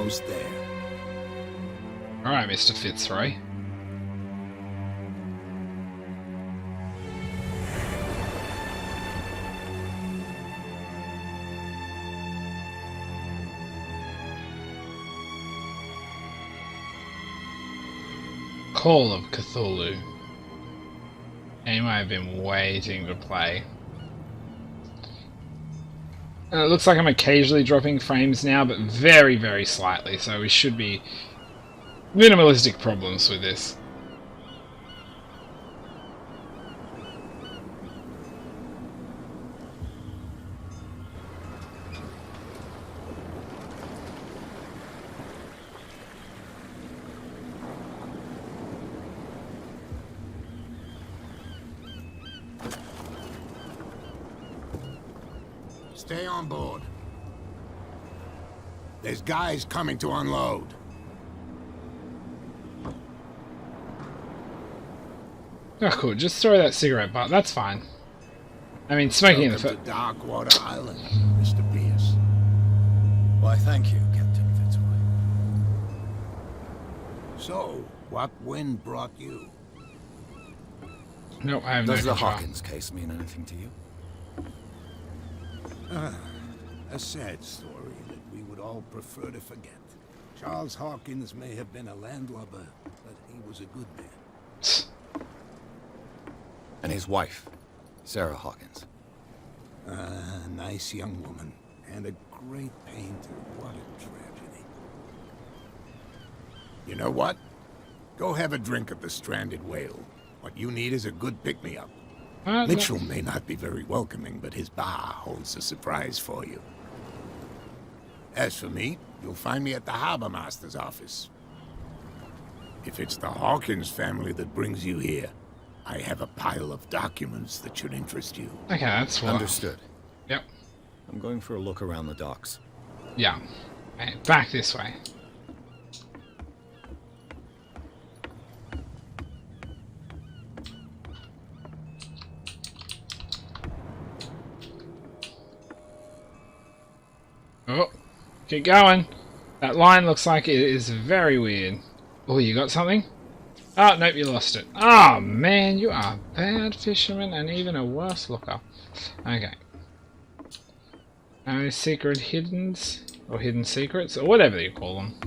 almost there. Alright, Mr. Fitzroy. Call of Cthulhu. Game I've been waiting to play. And it looks like I'm occasionally dropping frames now, but very, very slightly, so we should be minimalistic problems with this. Stay on board. There's guys coming to unload. Oh, cool. Just throw that cigarette butt. That's fine. I mean, smoking in the Welcome to Darkwater Island, Mr. Pierce. Why, thank you, Captain Fitzroy. So, what wind brought you? No, I have no Does the control. Hawkins case mean anything to you? A sad story that we would all prefer to forget. Charles Hawkins may have been a landlubber, but he was a good man. And his wife, Sarah Hawkins. A nice young woman, and a great painter. What a tragedy. You know what? Go have a drink at the Stranded Whale. What you need is a good pick-me-up. Mitchell may not be very welcoming, but his bar holds a surprise for you. As for me, you'll find me at the Harbor Master's office. If it's the Hawkins family that brings you here, I have a pile of documents that should interest you. Okay, that's what. Understood. Yep. I'm going for a look around the docks. Yeah. Okay, back this way. Oh, keep going. That line looks like it is very weird. Oh, you got something? Oh, nope, you lost it. Oh, man, you are a bad fisherman and even a worse looker. Okay. No secret hiddens, or hidden secrets, or whatever you call them.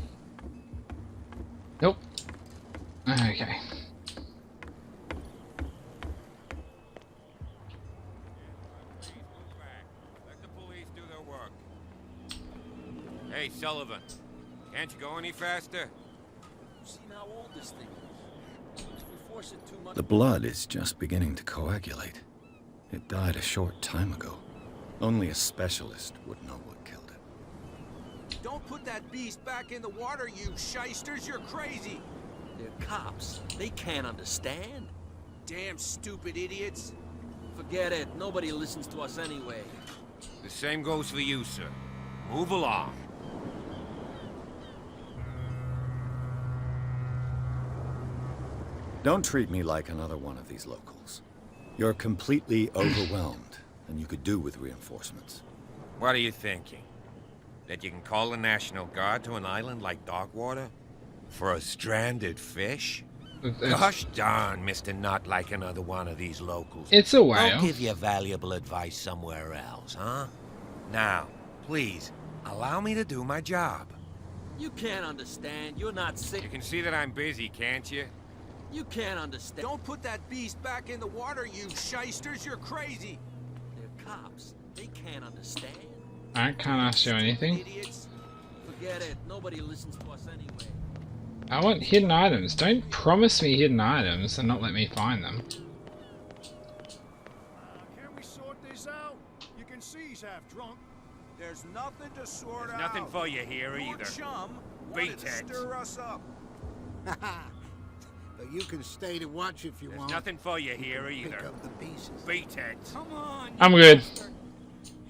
Nope. Okay. Hey, Sullivan, can't you go any faster? See how old this thing is. If we force it too much. The blood is just beginning to coagulate. It died a short time ago. Only a specialist would know what killed it. Don't put that beast back in the water, you shysters. You're crazy. They're cops. They can't understand. Damn stupid idiots. Forget it. Nobody listens to us anyway. The same goes for you, sir. Move along. Don't treat me like another one of these locals. You're completely overwhelmed, and you could do with reinforcements. What are you thinking? That you can call the National Guard to an island like Darkwater? For a stranded fish? Gosh darn, Mr. Not like another one of these locals. It's a whale. I'll give you valuable advice somewhere else, huh? Now, please, allow me to do my job. You can't understand. You're not sick. You can see that I'm busy, can't you? You can't understand. Don't put that beast back in the water, you shysters. You're crazy. They're cops. They can't understand. I can't ask you anything. Idiots. Forget it. Nobody listens to us anyway. I want hidden items. Don't promise me hidden items and not let me find them. Can we sort this out? You can see he's half drunk. There's nothing to sort There's out. nothing for you here either. Chum Beat wanted to it. stir us up. But you can stay to watch if you There's want. nothing for you here Pick either. up the pieces. Beat it. Come on. I'm good.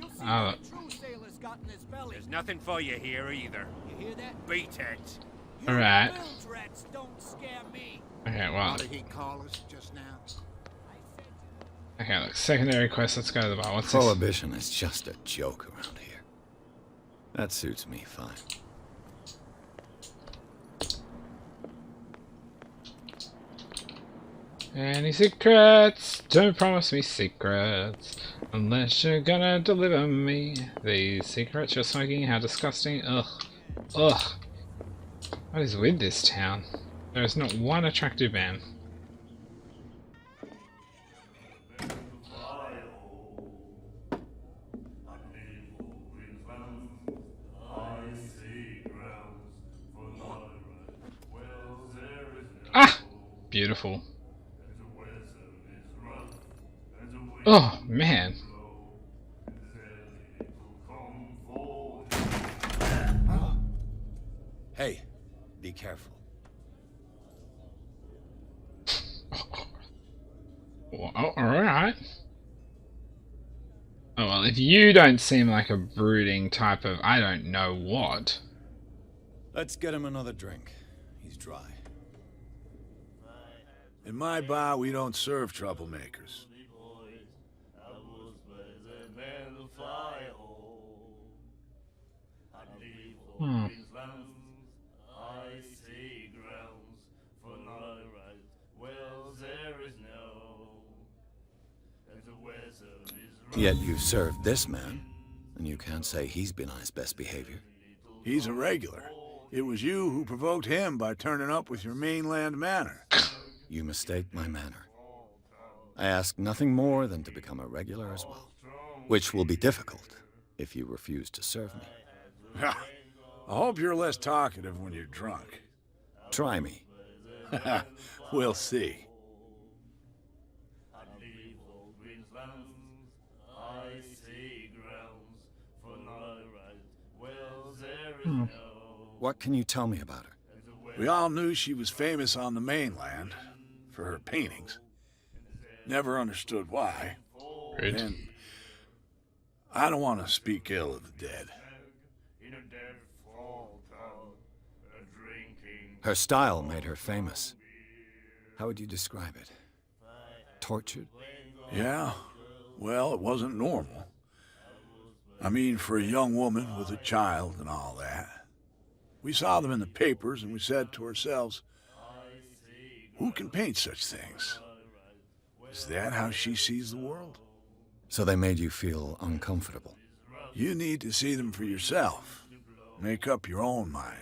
You'll see Oh. what a true sailor's got in his belly. There's nothing for you here either. You hear that? Beat it. You Alright. bilge rats don't scare me. Okay, well. What did he call us just now? Okay, look. Secondary quest. Let's go to the bar. What's this? Prohibition is just a joke around here. That suits me fine. Any secrets? Don't promise me secrets unless you're gonna deliver me these secrets you're smoking. How disgusting. Ugh. Ugh. What is with this town? There is not one attractive man. Ah! Beautiful. Oh, man. Hey, be careful. Well, alright. Oh well, if you don't seem like a brooding type of I don't know what. Let's get him another drink. He's dry. In my bar, we don't serve troublemakers. Hmm. Yet you served this man, and you can't say he's been on his best behavior. He's a regular. It was you who provoked him by turning up with your mainland manner. You mistake my manner. I ask nothing more than to become a regular as well, which will be difficult if you refuse to serve me. I hope you're less talkative when you're drunk. Try me. We'll see. What can you tell me about her? We all knew she was famous on the mainland for her paintings. Never understood why. Rude. And I don't want to speak ill of the dead. Her style made her famous. How would you describe it? Tortured? Yeah, well, it wasn't normal. I mean, for a young woman with a child and all that. We saw them in the papers and we said to ourselves, who can paint such things? Is that how she sees the world? So they made you feel uncomfortable. You need to see them for yourself. Make up your own mind.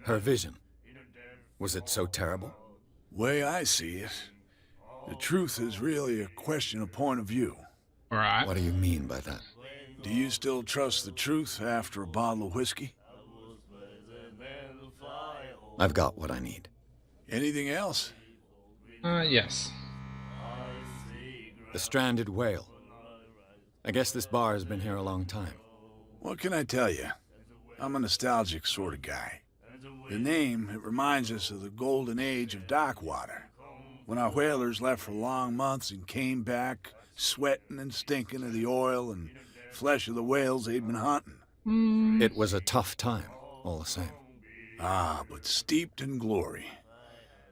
Her vision. Was it so terrible? Way I see it, the truth is really a question of point of view. Alright. What do you mean by that? Do you still trust the truth after a bottle of whiskey? I've got what I need. Anything else? Yes. The stranded whale. I guess this bar has been here a long time. What can I tell you? I'm a nostalgic sort of guy. The name, it reminds us of the golden age of dock water, when our whalers left for long months and came back sweating and stinking of the oil and flesh of the whales they'd been hunting. It was a tough time, all the same. Ah, but steeped in glory.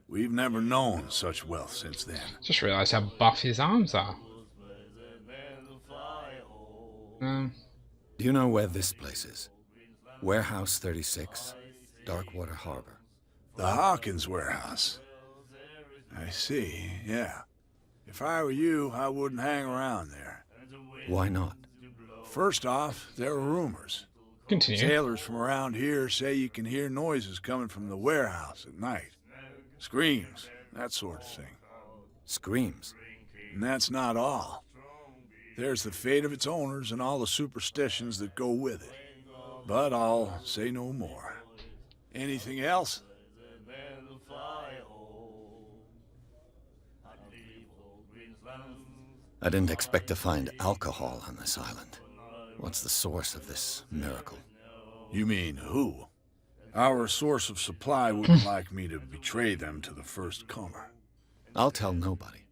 We've never known such wealth since then. Just realised how buff his arms are. Do you know where this place is? Warehouse 36, Darkwater Harbor. The Hawkins warehouse. I see, yeah. If I were you, I wouldn't hang around there. Why not? First off, there are rumors. Continue. Sailors from around here say you can hear noises coming from the warehouse at night. Screams, that sort of thing. Screams. And that's not all. There's the fate of its owners and all the superstitions that go with it. But I'll say no more. Anything else? I didn't expect to find alcohol on this island. What's the source of this miracle? You mean who? Our source of supply wouldn't like me to betray them to the first comer. I'll tell nobody.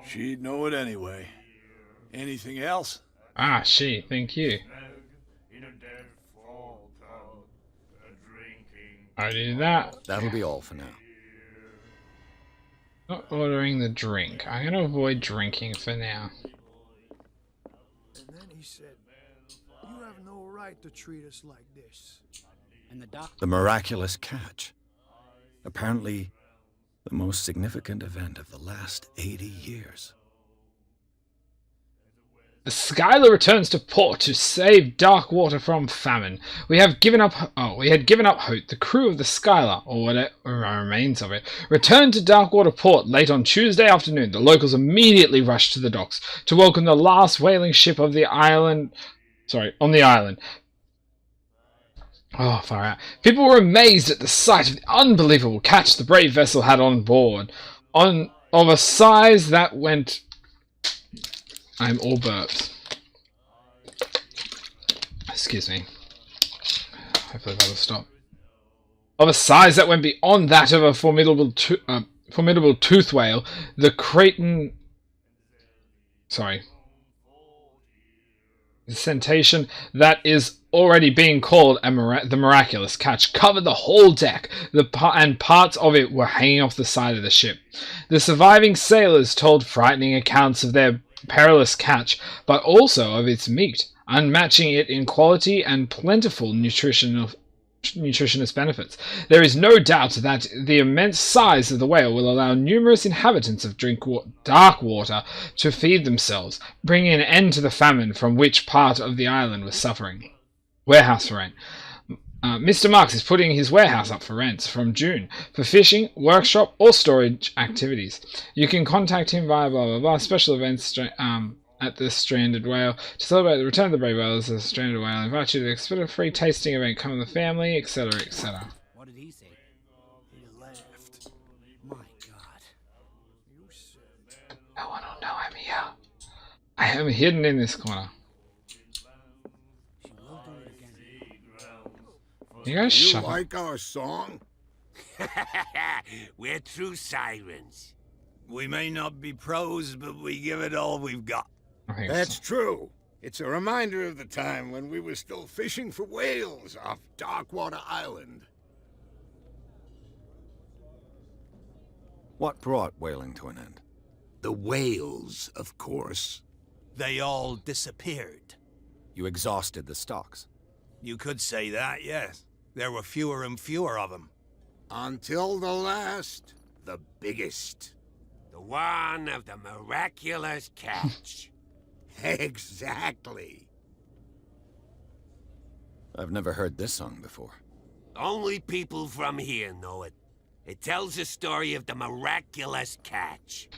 She'd know it anyway. Anything else? Ah, she. Thank you. I do that. That'll be all for now. Not ordering the drink. I'm going to avoid drinking for now. And then he said, you have no right to treat us like this. The miraculous catch. Apparently, the most significant event of the last 80 years. The Skylar returns to port to save Darkwater from famine. We had given up hope. The crew of the Skylar, or whatever remains of it, returned to Darkwater port late on Tuesday afternoon. The locals immediately rushed to the docks to welcome the last whaling ship of the island. On the island. Oh, far out. People were amazed at the sight of the unbelievable catch the brave vessel had on board, of a size that went... I'm all burps. Excuse me. Hopefully that'll stop. Of a size that went beyond that of a formidable tooth whale, the Creighton... The cetacean that is already being called the miraculous catch covered the whole deck, and parts of it were hanging off the side of the ship. The surviving sailors told frightening accounts of their perilous catch, but also of its meat, unmatching it in quality and plentiful nutritionist benefits. There is no doubt that the immense size of the whale will allow numerous inhabitants of Darkwater to feed themselves, bringing an end to the famine from which part of the island was suffering. Warehouse for rent. Mr. Marks is putting his warehouse up for rent from June for fishing, workshop, or storage activities. You can contact him via blah blah blah special events at the Stranded Whale to celebrate the return of the brave whales of the Stranded Whale. I invite you to expect a free tasting event. Come with the family, etc., etc. What did he say? He laughed. My God. You said... No one will know I'm here. I am hidden in this corner. You guys You shut up. like our song? We're true sirens. We may not be pros, but we give it all we've got. I think That's so. true. It's a reminder of the time when we were still fishing for whales off Darkwater Island. What brought whaling to an end? The whales, of course. They all disappeared. You exhausted the stocks. You could say that, yes. There were fewer and fewer of them. Until the last, the biggest. The one of the miraculous catch. Exactly. I've never heard this song before. Only people from here know it. It tells the story of the miraculous catch.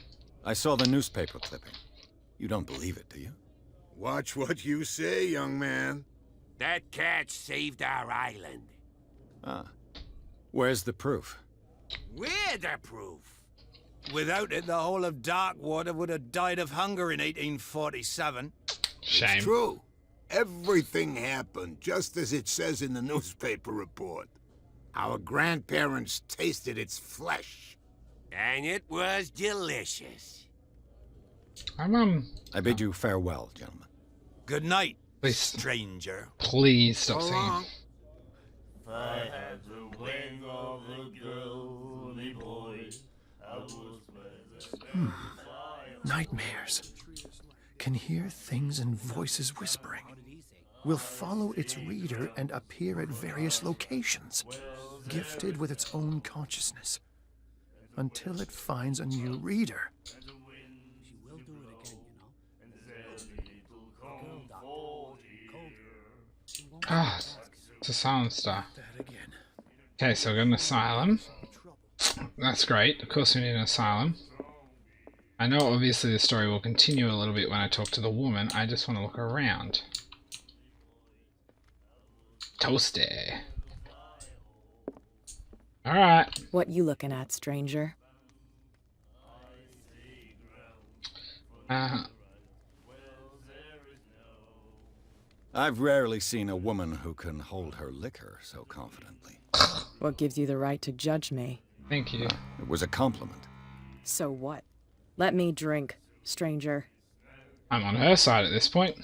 I saw the newspaper clipping. You don't believe it, do you? Watch what you say, young man. That catch saved our island. Ah. Where's the proof? We're the proof. Without it, the whole of Darkwater would have died of hunger in 1847. Shame. It's true. Everything happened just as it says in the newspaper report. Our grandparents tasted its flesh. And it was delicious. I bid you farewell, gentlemen. Good night, Please. stranger. Please stop So singing. long. If I had the wing of a girly boy, I would Nightmares. Can hear things and voices whispering. Will follow its reader and appear at various locations, gifted with its own consciousness, until it finds a new reader. Ah, it's a silent star. That again. Okay, so we've got an asylum. That's great. Of course we need an asylum. I know obviously the story will continue a little bit when I talk to the woman. I just want to look around. Toasty. Alright. What you looking at, stranger? I've rarely seen a woman who can hold her liquor so confidently. What gives you the right to judge me? Thank you. It was a compliment. So what? Let me drink, stranger. I'm on her side at this point.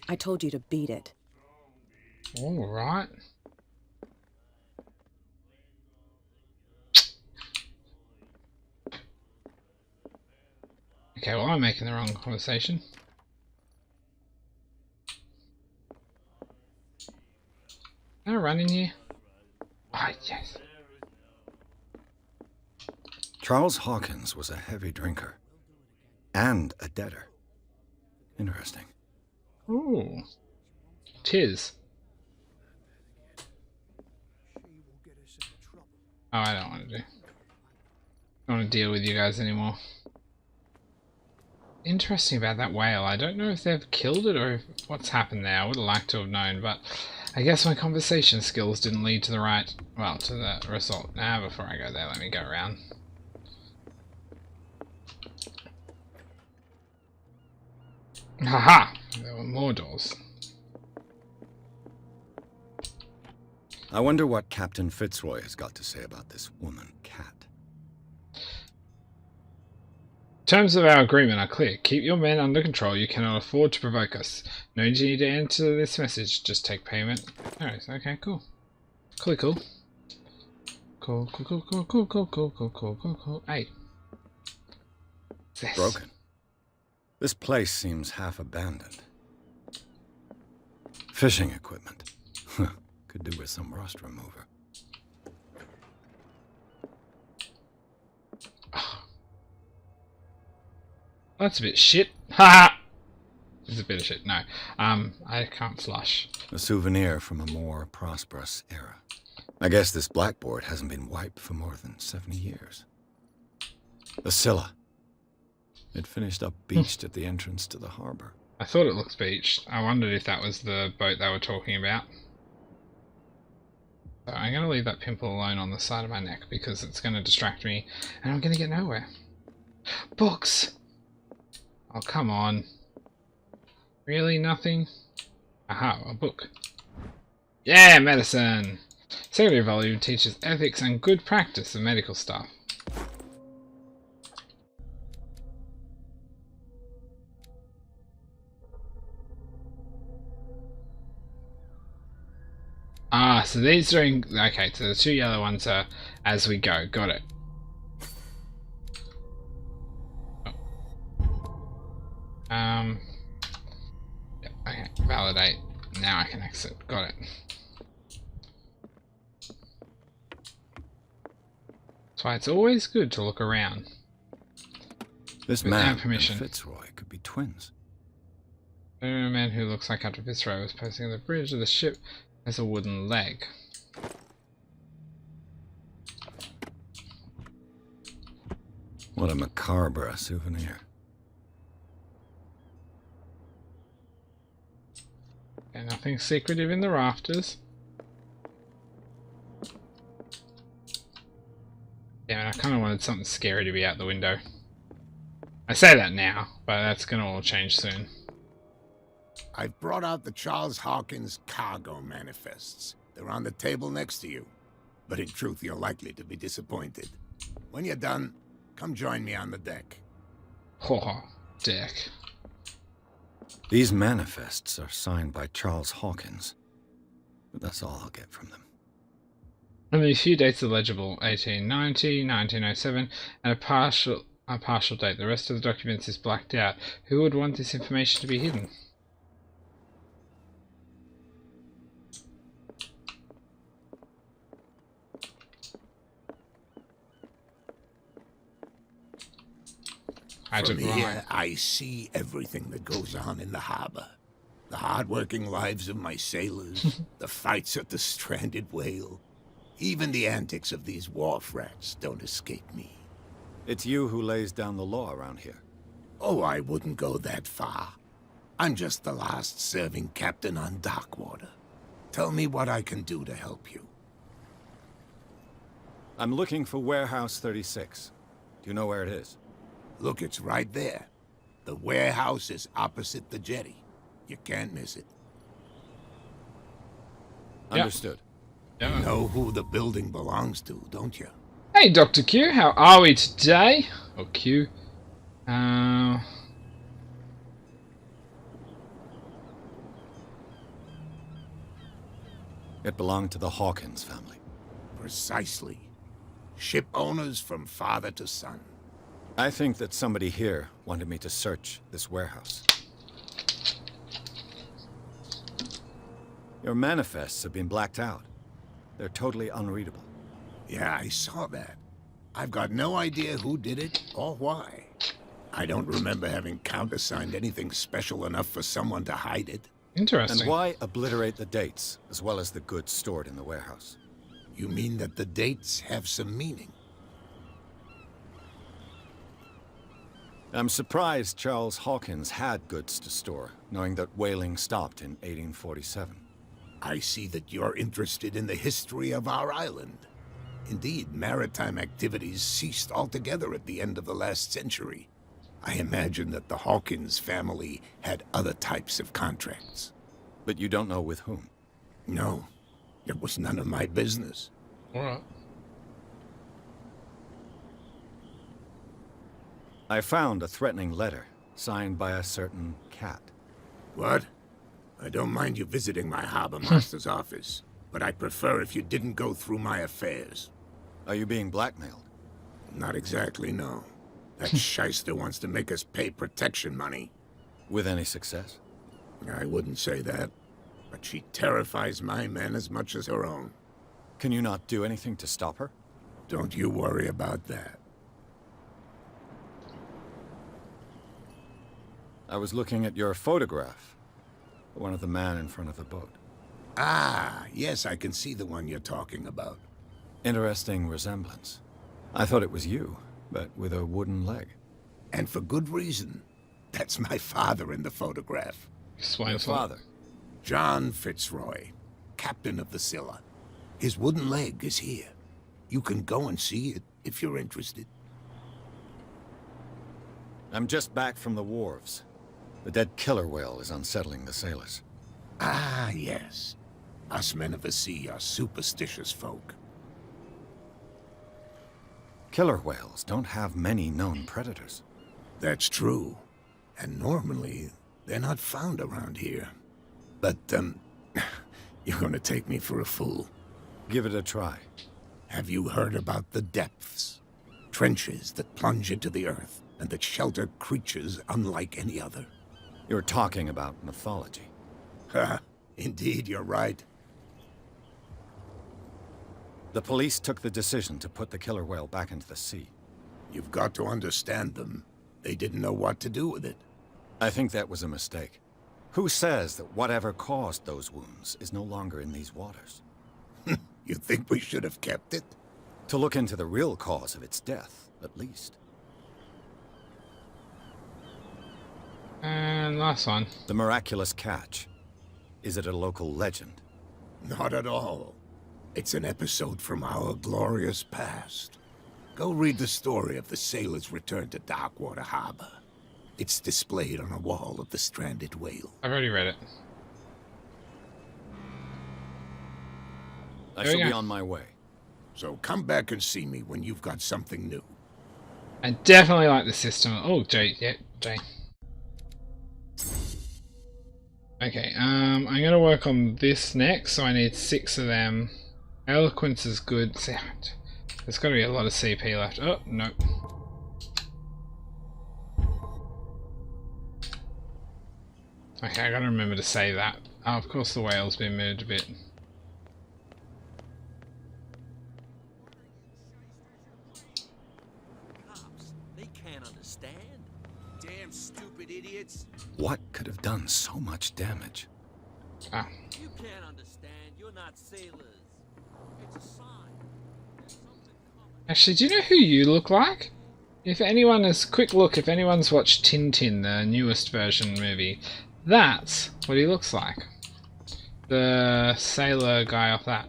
I told you to beat it. Alright. Okay, well I'm making the wrong conversation. run in here? Ah, yes. Charles Hawkins was a heavy drinker. And a debtor. Interesting. Ooh. Tis. Oh, I don't want to do. I don't want to deal with you guys anymore. Interesting about that whale. I don't know if they've killed it or if, what's happened there. I would have liked to have known, but I guess my conversation skills didn't lead to the right, well, to the result. Now, before I go there, let me go around. Haha! There were more doors. I wonder what Captain Fitzroy has got to say about this woman, Cat. Terms of our agreement are clear. Keep your men under control. You cannot afford to provoke us. No need to enter this message. Just take payment. Alright, okay, cool. Cool. Cool. Hey. This. Broken. This place seems half abandoned. Fishing equipment. Could do with some rust remover. That's a bit shit. Ha! It's a bit of shit. No. I can't flush. A souvenir from a more prosperous era. I guess this blackboard hasn't been wiped for more than 70 years. The Scylla. It finished up beached at the entrance to the harbor. I thought it looked beached. I wondered if that was the boat they were talking about. So I'm going to leave that pimple alone on the side of my neck because it's going to distract me and I'm going to get nowhere. Books! Oh, come on. Really? Nothing? Aha, a book. Yeah, medicine! Secondary volume teaches ethics and good practice of medical stuff. Ah, so these are in... Okay, so the two yellow ones are as we go. Got it. Yep, okay, validate. Now I can exit. Got it. That's why it's always good to look around. This man and Fitzroy could be twins. A man who looks like Captain Fitzroy was posting on the bridge of the ship as a wooden leg. What a macabre souvenir. Okay, nothing secretive in the rafters. Damn it, I kind of wanted something scary to be out the window. I say that now, but that's going to all change soon. I've brought out the Charles Hawkins cargo manifests. They're on the table next to you. But in truth, you're likely to be disappointed. When you're done, come join me on the deck. Oh, deck. These manifests are signed by Charles Hawkins. But that's all I'll get from them. Only a few dates are legible. 1890, 1907, and a partial date. The rest of the documents is blacked out. Who would want this information to be hidden? From here, I see everything that goes on in the harbor. The hard-working lives of my sailors, the fights at the stranded whale. Even the antics of these wharf rats don't escape me. It's you who lays down the law around here. Oh, I wouldn't go that far. I'm just the last serving captain on Darkwater. Tell me what I can do to help you. I'm looking for Warehouse 36. Do you know where it is? Look, it's right there. The warehouse is opposite the jetty. You can't miss it. Understood. You know who the building belongs to, don't you? Hey, Dr. Q, how are we today? Or Q. It belonged to the Hawkins family. Precisely. Ship owners from father to son. I think that somebody here wanted me to search this warehouse. Your manifests have been blacked out. They're totally unreadable. Yeah, I saw that. I've got no idea who did it or why. I don't remember having countersigned anything special enough for someone to hide it. Interesting. And why obliterate the dates, as well as the goods stored in the warehouse? You mean that the dates have some meaning? I'm surprised Charles Hawkins had goods to store, knowing that whaling stopped in 1847. I see that you're interested in the history of our island. Indeed, maritime activities ceased altogether at the end of the last century. I imagine that the Hawkins family had other types of contracts. But you don't know with whom? No, it was none of my business. Alright. I found a threatening letter, signed by a certain cat. What? I don't mind you visiting my harbor master's office, but I'd prefer if you didn't go through my affairs. Are you being blackmailed? Not exactly, no. That shyster wants to make us pay protection money. With any success? I wouldn't say that, but she terrifies my men as much as her own. Can you not do anything to stop her? Don't you worry about that. I was looking at your photograph. One of the man in front of the boat. Ah, yes, I can see the one you're talking about. Interesting resemblance. I thought it was you, but with a wooden leg. And for good reason. That's my father in the photograph. Your father? John Fitzroy, captain of the Scylla. His wooden leg is here. You can go and see it if you're interested. I'm just back from the wharves. The dead killer whale is unsettling the sailors. Ah, yes. Us men of the sea are superstitious folk. Killer whales don't have many known predators. That's true. And normally, they're not found around here. But, you're gonna take me for a fool. Give it a try. Have you heard about the depths? Trenches that plunge into the earth and that shelter creatures unlike any other. You're talking about mythology. Ha! Indeed, you're right. The police took the decision to put the killer whale back into the sea. You've got to understand them. They didn't know what to do with it. I think that was a mistake. Who says that whatever caused those wounds is no longer in these waters? You think we should have kept it? To look into the real cause of its death, at least. And last one. The miraculous catch. Is it a local legend? Not at all. It's an episode from our glorious past. Go read the story of the sailor's return to Darkwater Harbor. It's displayed on a wall of the stranded whale. I've already read it. I There we shall be go. on my way. So come back and see me when you've got something new. I definitely like the system. Oh, Jay. Yeah, Jay. Okay, I'm gonna work on this next, so I need 6 of them. Eloquence is good. See, there's gotta be a lot of CP left. Oh, no. Okay, I gotta remember to say that. Oh, of course the whale's been moved a bit. Cops, they can't understand. Damn stupid idiots. What could have done so much damage? Ah, You can't understand. You're not sailors. It's a sign. There's something coming. actually, do you know who you look like? If anyone has quick look, if anyone's watched Tintin, the newest version movie, that's what he looks like. The sailor guy off that.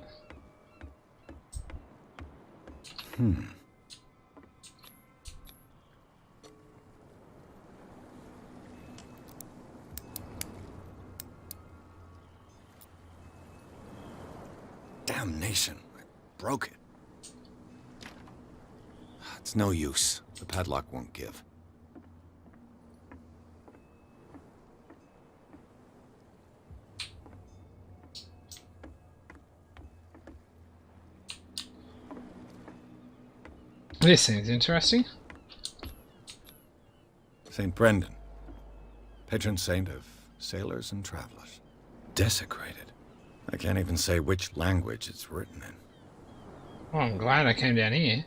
Damnation. I broke it. It's no use. The padlock won't give. This seems interesting. St. Brendan, patron saint of sailors and travelers. Desecrated. I can't even say which language it's written in. Oh, I'm glad I came down here.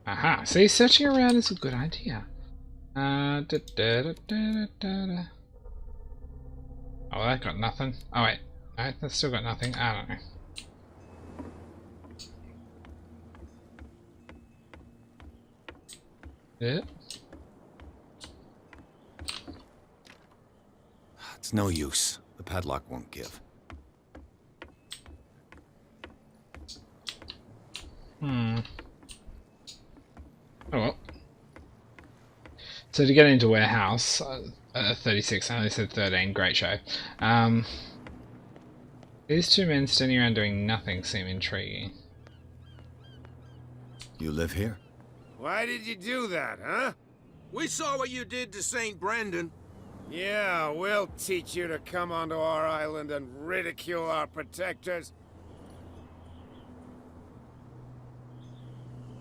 Aha, see, searching around is a good idea. Oh, that got nothing. Oh wait, no, that's still got nothing. I don't know. Yeah. It's no use. The padlock won't give. Oh well. So to get into warehouse, 36, I only said 13, great show. These two men standing around doing nothing seem intriguing. You live here? Why did you do that, huh? We saw what you did to St. Brendan. Yeah, we'll teach you to come onto our island and ridicule our protectors.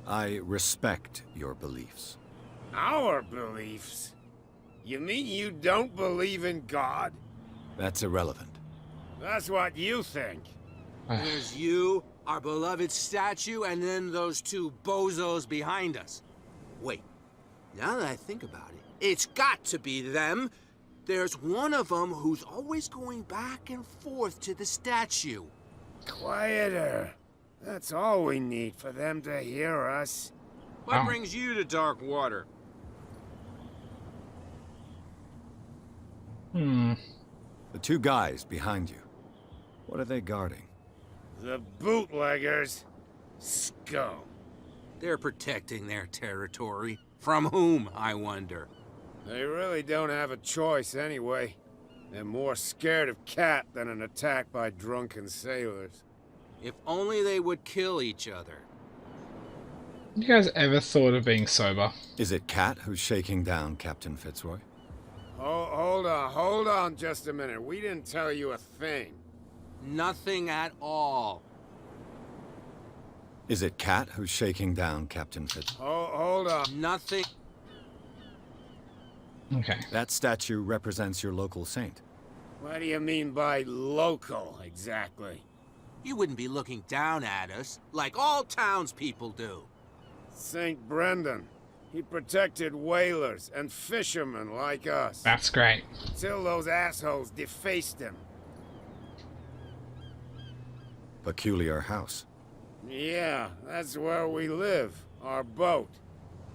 I respect your beliefs. Our beliefs? You mean you don't believe in God? That's irrelevant. That's what you think. There's you, our beloved statue, and then those two bozos behind us. Wait, now that I think about it, it's got to be them. There's one of them who's always going back and forth to the statue. Quieter. That's all we need for them to hear us. What brings you to dark water? The two guys behind you. What are they guarding? The bootleggers. Scum. They're protecting their territory. From whom, I wonder? They really don't have a choice anyway. They're more scared of Cat than an attack by drunken sailors. If only they would kill each other. You guys ever thought of being sober? Is it Cat who's shaking down Captain Fitzroy? Oh, hold on just a minute. We didn't tell you a thing. Nothing at all. Is it Cat who's shaking down Captain Fitzroy? Oh, hold on. Nothing. Okay. That statue represents your local saint. What do you mean by local, exactly? You wouldn't be looking down at us, like all townspeople do. St. Brendan. He protected whalers and fishermen like us. That's great. Until those assholes defaced him. Peculiar house. Yeah, that's where we live. Our boat.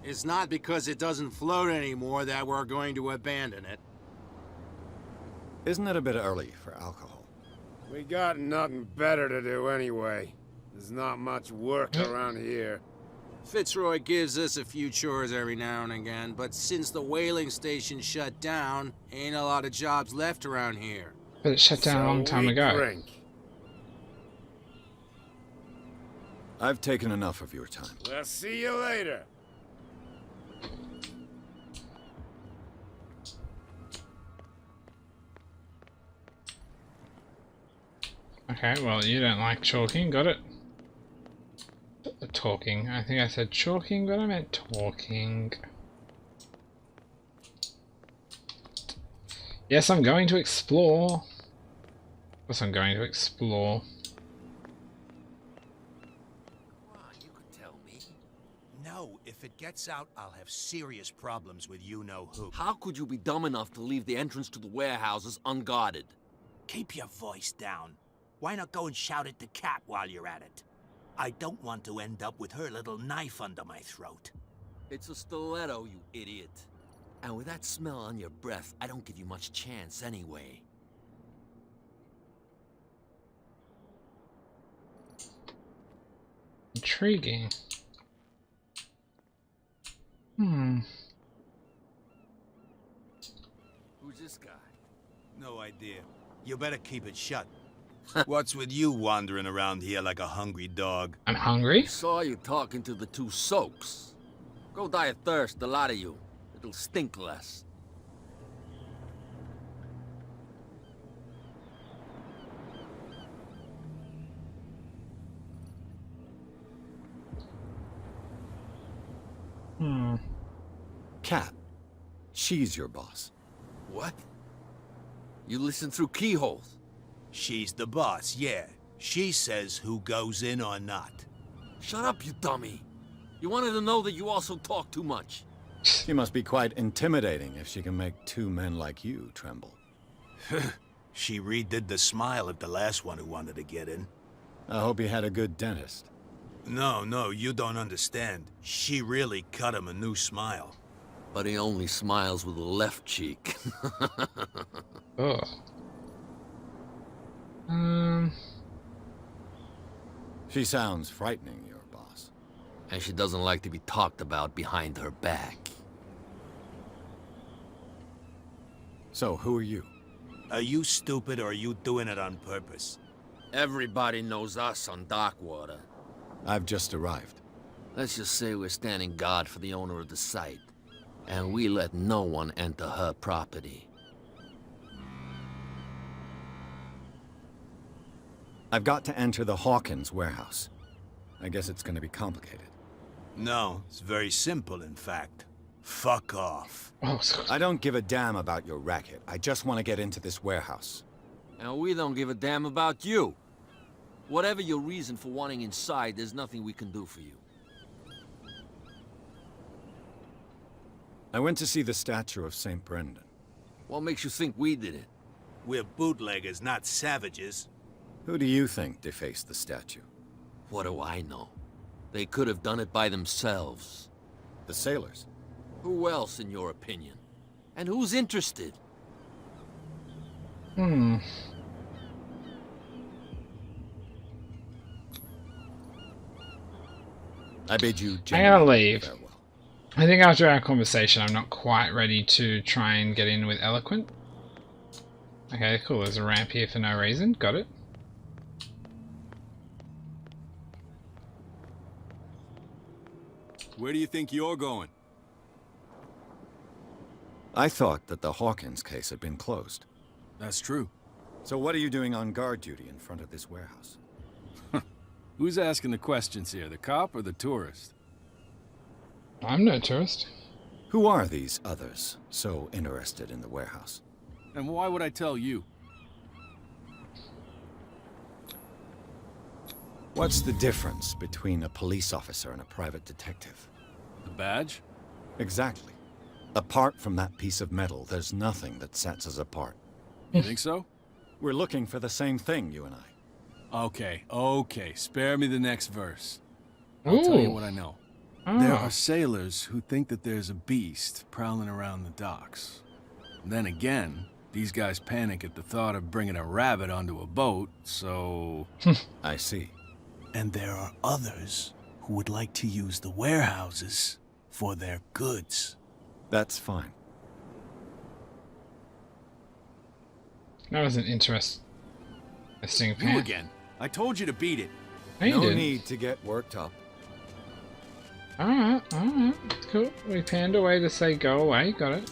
It's not because it doesn't float anymore that we're going to abandon it. Isn't it a bit early for alcohol? We got nothing better to do anyway. There's not much work around here. Fitzroy gives us a few chores every now and again, but since the whaling station shut down, ain't a lot of jobs left around here. But it shut down a long time we ago. Drink. I've taken enough of your time. We'll see you later. Okay, well, you don't like chalking, got it? Talking. I think I said chalking, but I meant talking. Yes, I'm going to explore. Of course I'm going to explore. You could tell me. No, if it gets out, I'll have serious problems with you-know-who. How could you be dumb enough to leave the entrance to the warehouses unguarded? Keep your voice down. Why not go and shout at the cat while you're at it? I don't want to end up with her little knife under my throat. It's a stiletto, you idiot. And with that smell on your breath, I don't give you much chance anyway. Intriguing. Who's this guy? No idea. You better keep it shut. What's with you wandering around here like a hungry dog? I'm hungry? Saw you talking to the two soaks. Go die of thirst, the lot of you. It'll stink less. Cat. She's your boss. What? You listen through keyholes. She's the boss, yeah. She says who goes in or not. Shut up, you dummy. You wanted to know that you also talk too much. She must be quite intimidating if she can make two men like you tremble. She redid the smile at the last one who wanted to get in. I hope he had a good dentist. No, you don't understand. She really cut him a new smile. But he only smiles with the left cheek. Oh. She sounds frightening, your boss. And she doesn't like to be talked about behind her back. So, who are you? Are you stupid or are you doing it on purpose? Everybody knows us on Darkwater. I've just arrived. Let's just say we're standing guard for the owner of the site. And we let no one enter her property. I've got to enter the Hawkins warehouse. I guess it's going to be complicated. No, it's very simple, in fact. Fuck off. Oh, I don't give a damn about your racket. I just want to get into this warehouse. And we don't give a damn about you. Whatever your reason for wanting inside, there's nothing we can do for you. I went to see the statue of St. Brendan. What makes you think we did it? We're bootleggers, not savages. Who do you think defaced the statue? What do I know? They could have done it by themselves. The sailors. Who else, in your opinion? And who's interested? I bid you I'm gonna genuine leave. farewell. I think after our conversation, I'm not quite ready to try and get in with Eloquent. Okay, cool. There's a ramp here for no reason. Got it. Where do you think you're going? I thought that the Hawkins case had been closed. That's true. So what are you doing on guard duty in front of this warehouse? Who's asking the questions here, the cop or the tourist? I'm no tourist. Who are these others so interested in the warehouse? And why would I tell you? What's the difference between a police officer and a private detective? The badge? Exactly. Apart from that piece of metal, there's nothing that sets us apart. You think so? We're looking for the same thing, you and I. Okay. Spare me the next verse. I'll tell you what I know. There Ah. are sailors who think that there's a beast prowling around the docks. Then again, these guys panic at the thought of bringing a rabbit onto a boat, so... I see. And there are others who would like to use the warehouses for their goods. That's fine. That was an interesting You pan. again. I told you to beat it. No, you No didn't. need to get worked up. Alright. Cool. We panned away to say go away. Got it.